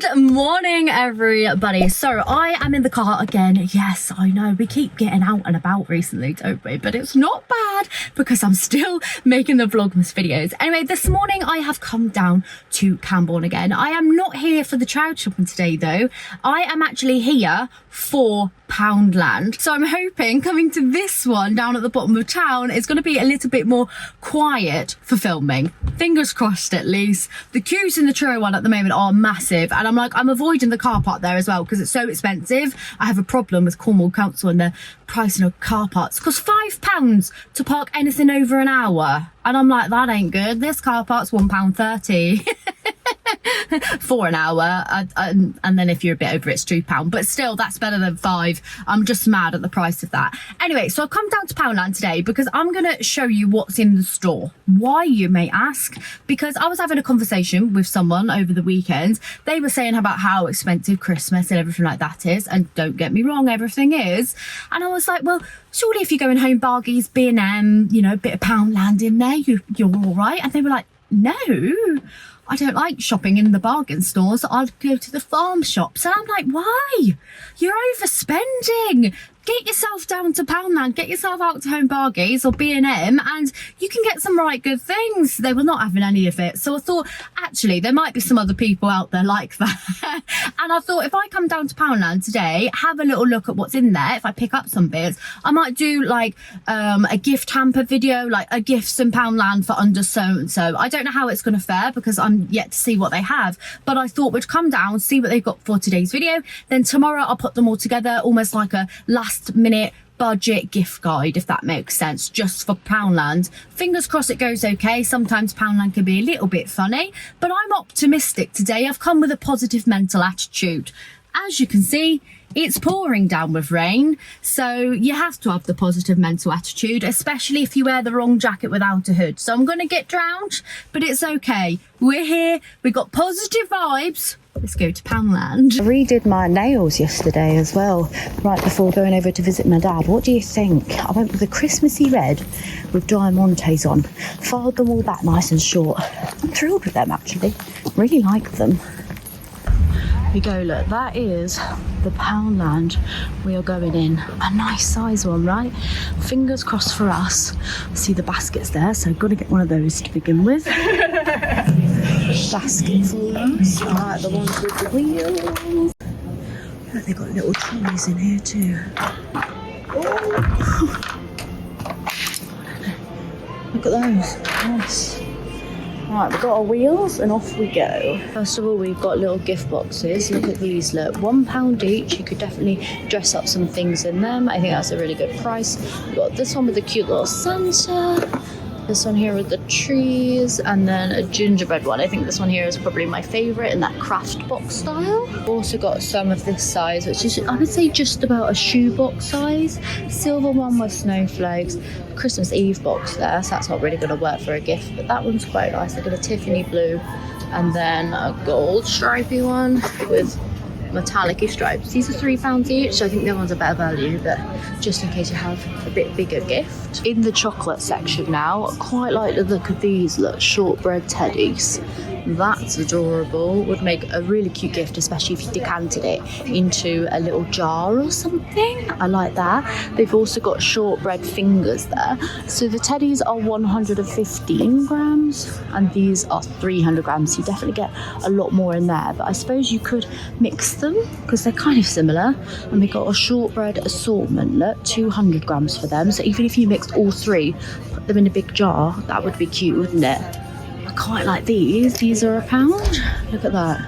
Good morning, everybody. So I am in the car again. Yes, I know we keep getting out and about recently, don't we? But it's not bad because I'm still making the Vlogmas videos. Anyway, this morning I have come down to Camborne again. I am not here for the charity shopping today though. I am actually here for Poundland. So I'm hoping coming to this one down at the bottom of town is going to be a little bit more quiet for filming. Fingers crossed at least. The queues in the Truro one at the moment are massive, and I'm avoiding the car park there as well because it's so expensive. I have a problem with Cornwall Council and the pricing of car parks. It costs £5 to park anything over an hour, and I'm like, that ain't good. This car park's £1.30 for an hour, and then if you're a bit over it's £2, but still that's better than £5. I'm just mad at the price of that. Anyway, so I've come down to Poundland today because I'm gonna show you what's in the store. Why, you may ask? Because I was having a conversation with someone over the weekend. They were saying about how expensive Christmas and everything like that is, and don't get me wrong, everything is. And I was like, well, surely if you're going home bargains, B&M, you know, a bit of Poundland in there, you're all right. And they were like, no, I don't like shopping in the bargain stores. I'd go to the farm shops. And I'm like, why? You're overspending. Get yourself down to Poundland, get yourself out to Home Bargains or B&M, and you can get some right good things. They were not having any of it. So I thought, actually, there might be some other people out there like that. And I thought, if I come down to Poundland today, have a little look at what's in there, if I pick up some bits, I might do like a gift hamper video, like a gifts in Poundland for under so-and-so. I don't know how it's going to fare because I'm yet to see what they have. But I thought we'd come down, see what they've got for today's video. Then tomorrow I'll put them all together, almost like a last minute budget gift guide, if that makes sense, just for Poundland. Fingers crossed it goes okay. Sometimes Poundland can be a little bit funny, but I'm optimistic today. I've come with a positive mental attitude. As you can see, it's pouring down with rain, so you have to have the positive mental attitude, especially if you wear the wrong jacket without a hood. So I'm going to get drowned, but it's okay. We're here. We got positive vibes. Let's go to Poundland. I redid my nails yesterday as well, right before going over to visit my dad. What do you think? I went with a Christmassy red with diamantes on. Filed them all back nice and short. I'm thrilled with them, actually. Really like them. Here we go, look, that is the Poundland we are going in. A nice size one, right? Fingers crossed for us. See the baskets there, so got to get one of those to begin with. Basket for us. I like the ones with the wheels. Look, they've got little trees in here too. Oh. Look at those. Nice. Right, we've got our wheels and off we go. First of all, we've got little gift boxes. Look at these, look, £1 each. You could definitely dress up some things in them. I think that's a really good price. We've got this one with a cute little Santa. This one here with the trees, and then a gingerbread one. I think this one here is probably my favourite in that craft box style. We've also got some of this size, which is, I would say, just about a shoebox size. Silver one with snowflakes. Christmas Eve box there, so that's not really going to work for a gift, but that one's quite nice. They've got a Tiffany blue, and then a gold stripy one with metallic-y stripes. These are £3 each, so I think that one's a better value, but just in case you have a bit bigger gift. In the chocolate section now, I quite like the look of these, look, shortbread teddies. That's adorable. Would make a really cute gift, especially if you decanted it into a little jar or something. I like that. They've also got shortbread fingers there. So the teddies are 115 grams and these are 300 grams. So you definitely get a lot more in there. But I suppose you could mix them because they're kind of similar. And we got a shortbread assortment, look, 200 grams for them. So even if you mixed all three, put them in a big jar, that would be cute, wouldn't it? Quite like these. These are £1. Look at that.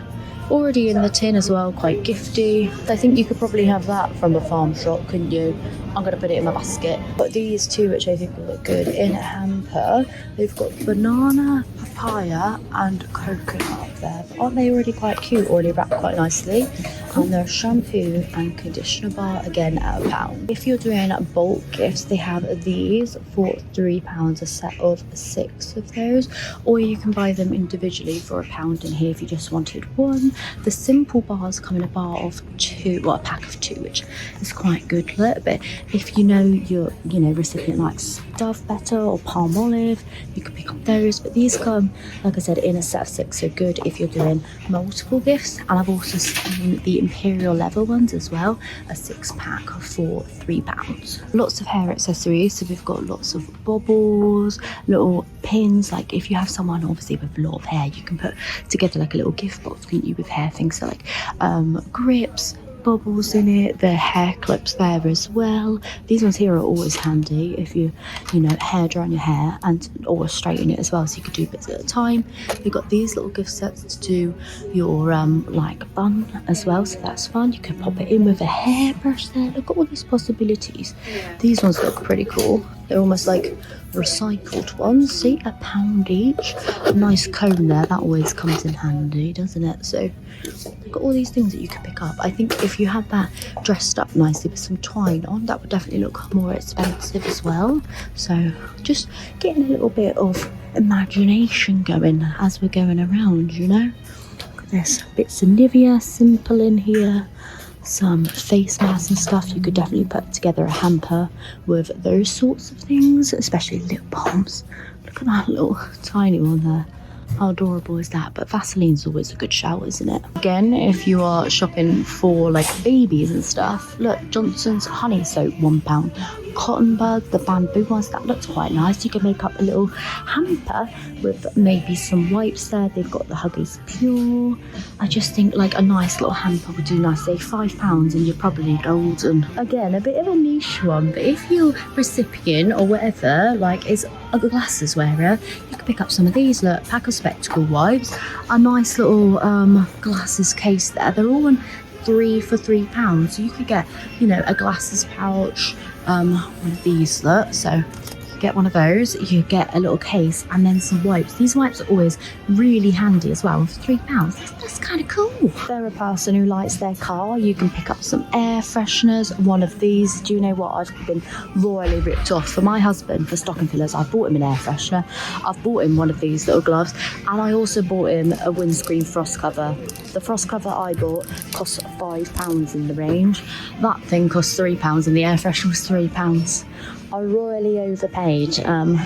Already in the tin as well, quite gifty. I think you could probably have that from a farm shop, couldn't you? I'm going to put it in my basket. But these two, which I think will look good in a hamper. They've got banana, papaya and coconut up there. But aren't they already quite cute? Already wrapped quite nicely. And they're shampoo and conditioner bar, again at £1. If you're doing bulk gifts, they have these for £3, a set of 6 of those. Or you can buy them individually for £1 in here if you just wanted one. The simple bars come in a bar of 2. two, well, a pack of two, which is quite good. Look, but if you know your, you know, recipient likes Dove better or palm olive, you can pick up those. But these come, like I said, in a set of 6, so good if you're doing multiple gifts. And I've also seen the imperial leather ones as well, a 6-pack for £3. Lots of hair accessories, so we've got lots of bobbles, little pins. Like if you have someone obviously with a lot of hair, you can put together like a little gift box, can't you, with hair things, so like grips, bobbles in it, the hair clips there as well. These ones here are always handy if you know, hair drying your hair and or straighten it as well, so you could do bits at a time. You've got these little gift sets to do your like bun as well, so that's fun. You can pop it in with a hairbrush there. Look at all these possibilities. These ones look pretty cool. They're almost like recycled ones. See, £1 each. A nice comb there, that always comes in handy, doesn't it? So you've got all these things that you can pick up. I think if you had that dressed up nicely with some twine on, that would definitely look more expensive as well. So just getting a little bit of imagination going as we're going around, you know. Look at this, bits of Nivea simple in here, some face masks and stuff. You could definitely put together a hamper with those sorts of things, especially lip balms. Look at that little tiny one there. How adorable is that? But Vaseline's always a good shout, isn't it? Again, if you are shopping for like babies and stuff, look, Johnson's honey soap, £1. Cotton bud, the bamboo ones, that looks quite nice. You can make up a little hamper with maybe some wipes there. They've got the Huggies Pure. I just think like a nice little hamper would do nice. Say £5 and you're probably golden. Again, a bit of a niche one, but if your recipient or whatever like is a glasses wearer, you can pick up some of these. Look, pack of spectacle wipes, a nice little glasses case there. They're all on 3 for £3, so you could get, you know, a glasses pouch, one of these. Look, so get one of those, you get a little case and then some wipes. These wipes are always really handy as well for £3. That's kind of cool. If they're a person who likes their car, you can pick up some air fresheners, one of these. Do you know what? I've been royally ripped off. For my husband, for stocking fillers, I bought him an air freshener. I've bought him one of these little gloves, and I also bought him a windscreen frost cover. The frost cover I bought cost £5 in the range. That thing cost £3 and the air freshener was £3. I royally overpaid,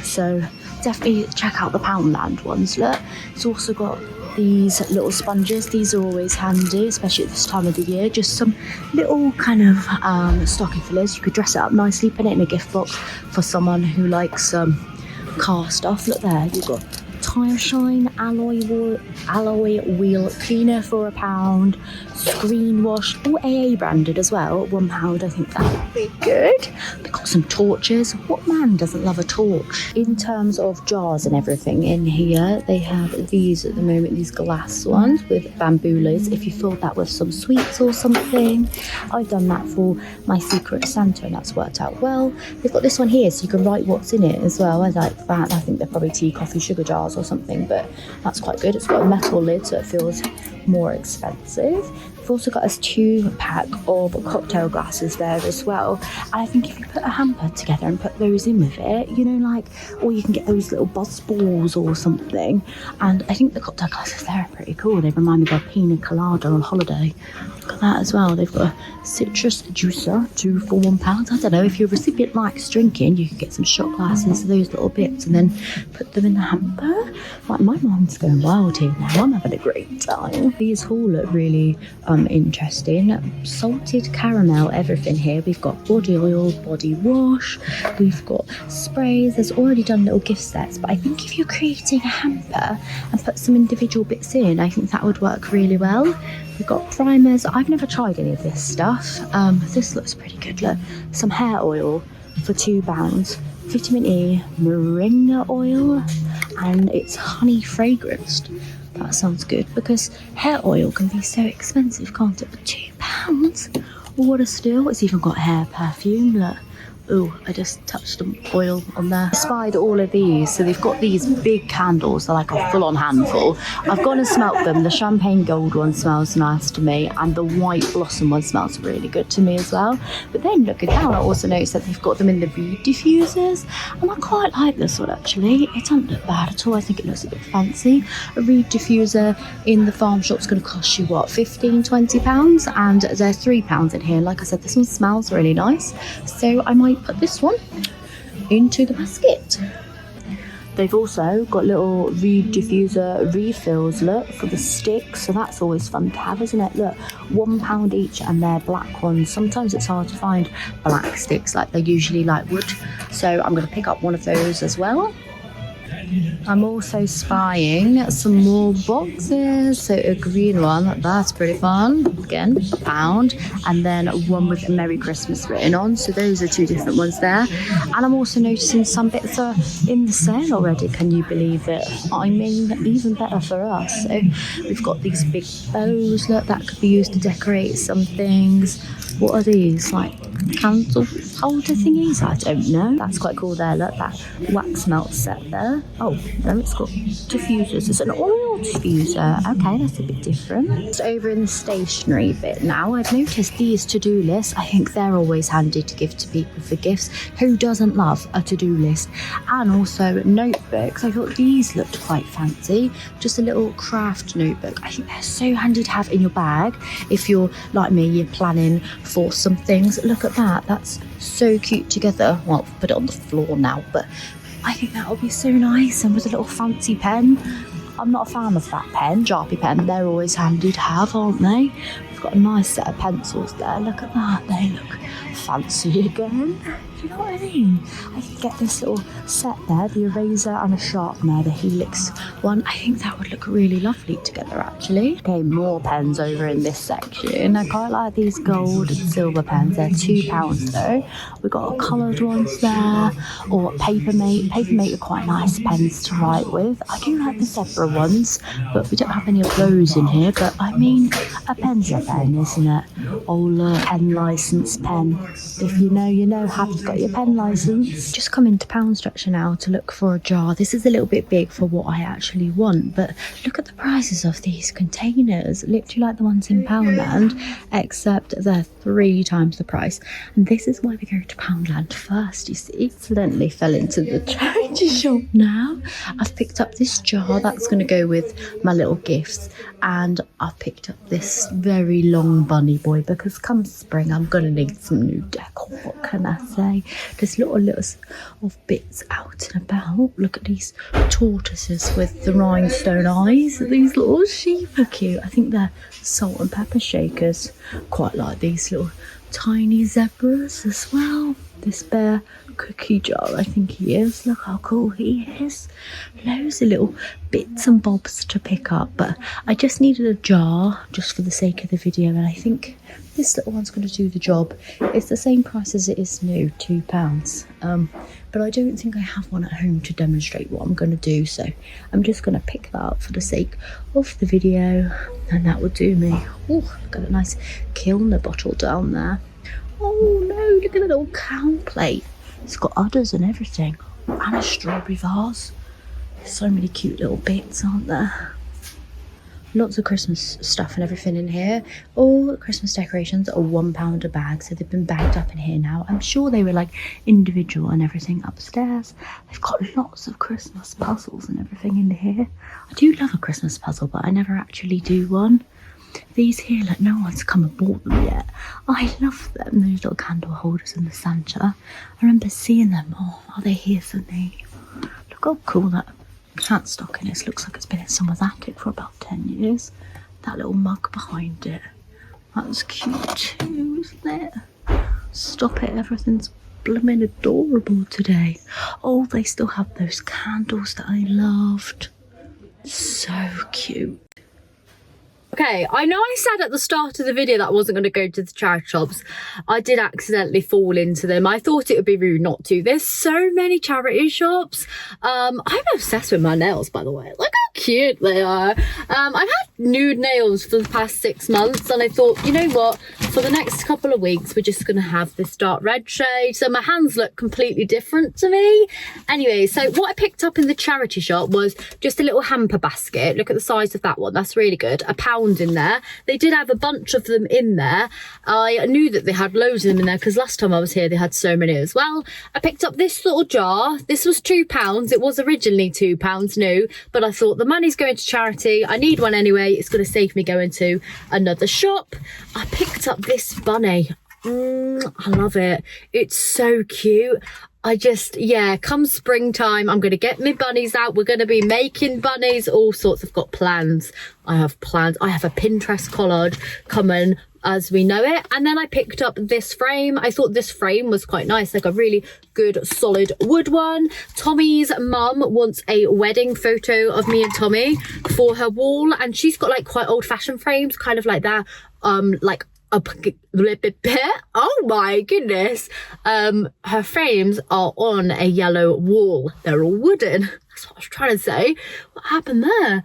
so definitely check out the Poundland ones. Look, it's also got these little sponges. These are always handy, especially at this time of the year. Just some little kind of stocking fillers. You could dress it up nicely, put it in a gift box for someone who likes car stuff. Look there, you've got Tire Shine alloy wheel cleaner for £1, screen wash, all AA branded as well, £1. I think that would be good. They've got some torches. What man doesn't love a torch? In terms of jars and everything in here, they have these at the moment, these glass ones with bamboo lids. If you fill that with some sweets or something, I've done that for my Secret Santa and that's worked out well. They've got this one here so you can write what's in it as well. I like that. I think they're probably tea, coffee, sugar jars or something, but that's quite good. It's got a metal lid so it feels more expensive. We've also got a 2-pack of cocktail glasses there as well, and I think if you put a hamper together and put those in with it, you know, like, or you can get those little buzz balls or something, and I think the cocktail glasses there are pretty cool. They remind me of a pina colada on holiday. Look at that as well. They've got a citrus juicer, 2 for £1. I don't know, if your recipient likes drinking, you could get some shot glasses, those little bits, and then put them in the hamper. Like, my mind's going wild here now. I'm having a great time. These all look really interesting. Salted caramel everything here. We've got body oil, body wash, we've got sprays. There's already done little gift sets, but I think if you're creating a hamper and put some individual bits in, I think that would work really well. We've got primers. I've never tried any of this stuff. This looks pretty good. Look, some hair oil for £2, vitamin E, moringa oil, and it's honey fragranced. That sounds good, because hair oil can be so expensive, can't it? But £2? What a steal. It's even got hair perfume. Look, Oh, I just touched some oil on there. I spied all of these. So they've got these big candles. They're like a full-on handful. I've gone and smelt them. The champagne gold one smells nice to me, and the white blossom one smells really good to me as well. But then looking down, I also noticed that they've got them in the reed diffusers, and I quite like this one actually. It doesn't look bad at all. I think it looks a bit fancy. A reed diffuser in the farm shop's going to cost you what, £15–20, and they're £3 in here. Like I said, this one smells really nice, so I might put this one into the basket. They've also got little reed diffuser refills, look, for the sticks, so that's always fun to have, isn't it? Look, £1 each, and they're black ones. Sometimes it's hard to find black sticks, like they're usually like wood, so I'm going to pick up one of those as well. I'm also spying some more boxes. So a green one, that's pretty fun. Again, £1. And then one with Merry Christmas written on. So those are two different ones there. And I'm also noticing some bits are in the sale already. Can you believe it? I mean, even better for us. So we've got these big bows, look, that could be used to decorate some things. What are these? Like candle holder thingies? I don't know. That's quite cool there. Look, that wax melt set there. Oh, no, it's got diffusers. It's an oil diffuser. Okay, that's a bit different. It's over in the stationery bit now. I've noticed these to-do lists. I think they're always handy to give to people for gifts. Who doesn't love a to-do list? And also notebooks. I thought these looked quite fancy. Just a little craft notebook. I think they're so handy to have in your bag. If you're like me, you're planning for some things. Look at that. That's so cute together. Well, I've put it on the floor now, but I think that would be so nice. And with a little fancy pen. I'm not a fan of that pen, Sharpie pen. They're always handy to have, aren't they? We've got a nice set of pencils there. Look at that. They look fancy again. Do you know what I mean? I could get this little set there, the eraser and a sharpener, the Helix one. I think that would look really lovely together, actually. Okay, more pens over in this section. I quite like these gold and silver pens. They're £2 though. We've got coloured ones there, or Papermate. Papermate are quite nice pens to write with. I do like the zebra ones, but we don't have any of those in here. But I mean, a pen's a pen, isn't it? Oh look, pen licence pen. If you know, you know. Have you got your pen licence? Just come into Pound Structure now to look for a jar. This is a little bit big for what I actually want, but look at the prices of these containers. Literally like the ones in Poundland, except they're 3 times the price. And this is why we go to Poundland first, you see. Accidentally fell into the charity shop now. I've picked up this jar that's going to go with my little gifts, and I've picked up this very long bunny boy because come spring I'm going to need some new decor. What can I say? There's little of bits out and about. Look at these tortoises with the rhinestone eyes. These little sheep are cute. I think they're salt and pepper shakers. Quite like these little tiny zebras as well. This bear cookie jar, I think he is. Look how cool he is. Loads of little bits and bobs to pick up, but I just needed a jar just for the sake of the video, and I think this little one's going to do the job. It's the same price as it is new, £2. But I don't think I have one at home to demonstrate what I'm going to do, so I'm just going to pick that up for the sake of the video, and that will do me. Oh, got a nice Kilner bottle down there. Oh no, look at the little cow plate. It's got udders and everything, and a strawberry vase. So many cute little bits, aren't there? Lots of Christmas stuff and everything in here. All the Christmas decorations are £1 a bag, so they've been bagged up in here now. I'm sure they were like individual and everything upstairs. They've got lots of Christmas puzzles and everything in here. I do love a Christmas puzzle, but I never actually do one. These here, like, no one's come and bought them yet. I love them, those little candle holders in the Santa. I remember seeing them. Oh, are they here for me? Look how cool that cat stocking is. Looks like it's been in someone's attic for about 10 years. That little mug behind it. That's cute too, isn't it? Stop it, everything's blooming adorable today. Oh, they still have those candles that I loved. So cute. Okay, I know I said at the start of the video that I wasn't going to go to the charity shops. I did accidentally fall into them. I thought it would be rude not to. There's so many charity shops. I'm obsessed with my nails, by the way. Look how cute they are. I've had nude nails for the past 6 months, and I thought, you know what? for the next couple of weeks, we're just going to have this dark red shade. So my hands look completely different to me. Anyway, so what I picked up in the charity shop was just a little hamper basket. Look at the size of that one. That's really good. £1 in there. They did have a bunch of them in there. I knew that they had loads of them in there because last time I was here, they had so many as well. I picked up this little jar. This was £2. It was originally £2 new, but I thought the money's going to charity. I need one anyway. It's going to save me going to another shop. I picked up this bunny. I love it. It's so cute. Yeah, come springtime, I'm going to get my bunnies out. We're going to be making bunnies, all sorts. I've got plans. I have plans. I have a Pinterest collage coming as we know it. And then I picked up this frame. I thought this frame was quite nice, like a really good solid wood one. Tommy's mum wants a wedding photo of me and Tommy for her wall, and she's got like quite old-fashioned frames, kind of like that, like oh my goodness, her frames are on a yellow wall. They're all wooden. That's what I was trying to say. What happened there?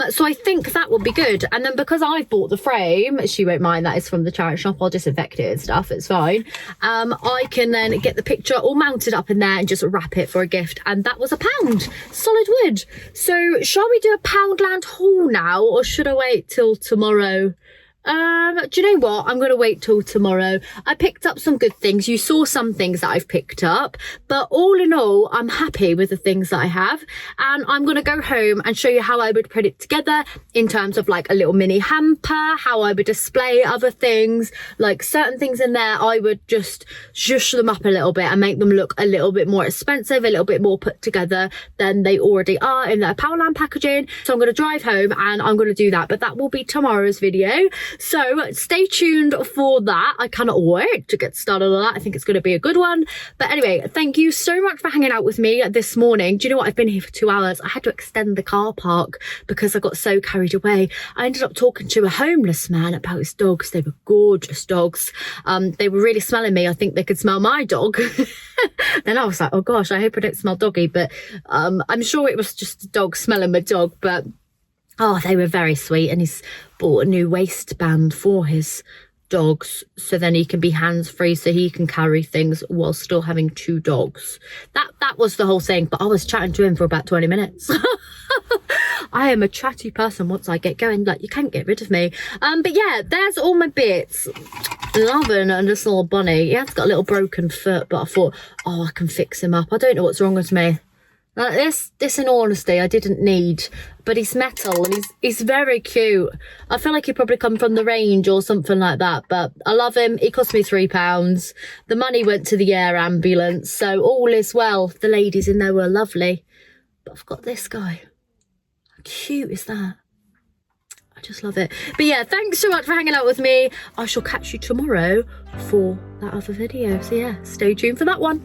So I think that will be good. And then because I've bought the frame, she won't mind, that is from the charity shop. I'll disinfect it and stuff, it's fine. I can then get the picture all mounted up in there and just wrap it for a gift. And that was £1, solid wood. So shall we do a Poundland haul now, or should I wait till tomorrow? Do you know what? I'm going to wait till tomorrow. I picked up some good things. You saw some things that I've picked up, but all in all, I'm happy with the things that I have. And I'm going to go home and show you how I would put it together in terms of like a little mini hamper, how I would display other things, like certain things in there. I would just zhush them up a little bit and make them look a little bit more expensive, a little bit more put together than they already are in their Poundland packaging. So I'm going to drive home and I'm going to do that, but that will be tomorrow's video. So stay tuned for that. I cannot wait to get started on that. I think it's going to be a good one. But anyway, thank you so much for hanging out with me this morning. Do you know what? I've been here for 2 hours. I had to extend the car park because I got so carried away. I ended up talking to a homeless man about his dogs. They were gorgeous dogs. They were really smelling me. I think they could smell my dog. Then I was like, oh gosh, I hope I don't smell doggy. But I'm sure it was just a dog smelling my dog. But oh, they were very sweet. And he's bought a new waistband for his dogs, so then he can be hands-free, so he can carry things while still having 2 dogs. That was the whole thing. But I was chatting to him for about 20 minutes. I am a chatty person once I get going. Like, you can't get rid of me. But yeah, there's all my bits. Loving and this little bunny. He has got a little broken foot, but I thought, oh, I can fix him up. I don't know what's wrong with me. This in all honesty, I didn't need, but he's metal and he's very cute. I feel like he probably come from the range or something like that, but I love him. He cost me £3. The money went to the air ambulance, so all is well. The ladies in there were lovely. But I've got this guy. How cute is that? I just love it. But yeah, thanks so much for hanging out with me. I shall catch you tomorrow for that other video. So yeah, stay tuned for that one.